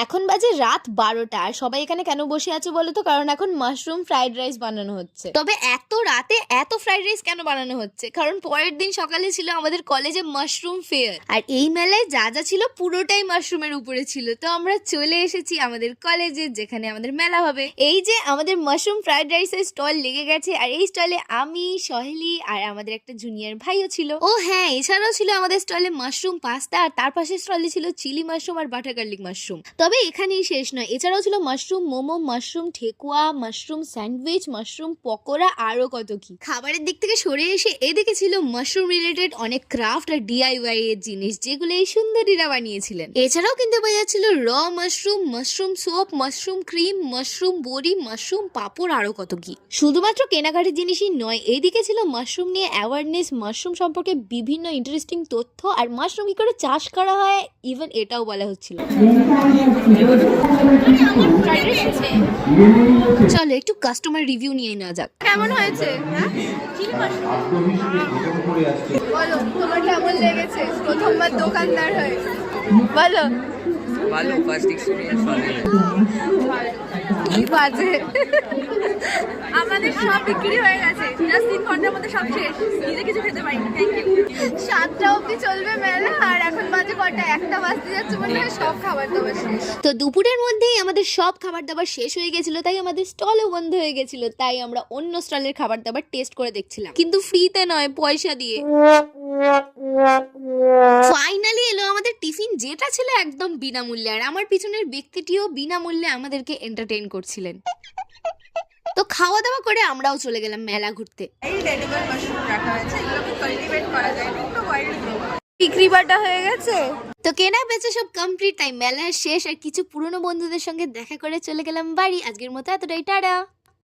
এখন বাজে রাত 12টা আর সবাই এখানে কেন বসে আছে বলো তো? কারণ এখন মাশরুম ফ্রাইড রাইস বানানো হচ্ছে। তবে এত রাতে এত ফ্রাইড রাইস কেন বানানো হচ্ছে? কারণ পরের দিন সকালে ছিল আমাদের কলেজে মাশরুম ফেয়ার, আর এই মেলায় যা যা ছিল পুরোটাই মাশরুমের উপরে ছিল। তো আমরা চলে এসেছি আমাদের কলেজে, যেখানে আমাদের মেলা হবে। এই যে আমাদের মাশরুম ফ্রাইড রাইসের স্টল লেগে গেছে, আর এই স্টলে আমি, সহেলি আর আমাদের একটা জুনিয়র ভাইও ছিল। ও হ্যাঁ, এছাড়াও ছিল আমাদের স্টলে মাশরুম পাস্তা, আর তার পাশে স্টলে ছিল চিলি মাশরুম আর বাটার গার্লিক মাশরুম। তবে এখানেই শেষ নয়, এছাড়াও ছিল মাশরুম মোমো, মাশরুম ঠেকুয়া, মাশরুম স্যান্ডউইচ, মাশরুম পকোড়া, আরো কত কি। খাবারের দিক থেকে সরে এসে এদিকে ছিল মাশরুম রিলেটেড অনেক ক্রাফট আর ডিআইওয়াই এর জিনিস, যেগুলো এই সুন্দরীরা বানিয়েছিলেন। এছাড়াও কিন্তু পাওয়া যাচ্ছিল র mushroom, mushroom soap, mushroom cream, mushroom বড়ি, মাশরুম পাপড়, আরো কত কি। শুধুমাত্র কেনাকাটির জিনিসই নয়, এইদিকে ছিল মাশরুম নিয়ে অ্যাওয়ারনেস, মাশরুম সম্পর্কে বিভিন্ন ইন্টারেস্টিং তথ্য, আর মাশরুম কি করে চাষ করা হয় ইভেন এটাও বলা হচ্ছিল। চলো একটু কাস্টমার রিভিউ নিয়ে নেওয়া যাক। কেমন হয়েছে? বলো তোমার কেমন লেগেছে প্রথমবার দোকানদার হয়ে? বলো। ভালো, ফার্স্ট এক্সপেরিয়েন্স ভালো। কি বাজে, আমাদের সব বিক্রি হয়ে গেছে, জাস্ট 3 ঘন্টার মধ্যে সব শেষ। নিজে কিছু খেতে পারিনি। Thank you. 7টা অবধি চলবে মেলা, আর এখন বাজে কটা? 1টা বাজতে যাচ্ছে, মনে হয় সব খাবার দাবার শেষ। তো দুপুরের মধ্যেই আমাদের সব খাবার দাবার শেষ হয়ে গেছিল, তাই আমাদের স্টলও বন্ধ হয়ে গেছিল। তাই আমরা অন্য স্টলের খাবার দাবার টেস্ট করে দেখছিলাম, কিন্তু ফ্রিতে নয়, পয়সা দিয়ে। ফাইনালি এলো আমাদের টিফিন, যেটা ছিল একদম বিনামূল্যে, আর আমার পিছনের ব্যক্তিটিও বিনামূল্যে আমাদেরকে এন্টারটেইন করছিলেন। তো খাওয়া দাওয়া করে আমরাও চলে গেলাম মেলা ঘুরতে। এই রেডিমেড মাশরুম রাখা হয়েছে, এগুলোকে কাল্টিভেট করা যায়, পুরো ওয়াইল্ড গ্রো। বিক্রি বাটা হয়ে গেছে, তো কেনা বেচা সব কমপ্লিট। টাইম মেলা শেষ, আর কিছু পুরনো বন্ধুদের সঙ্গে দেখা করে চলে গেলাম বাড়ি। আজকের মতো এতটাই, টাটা।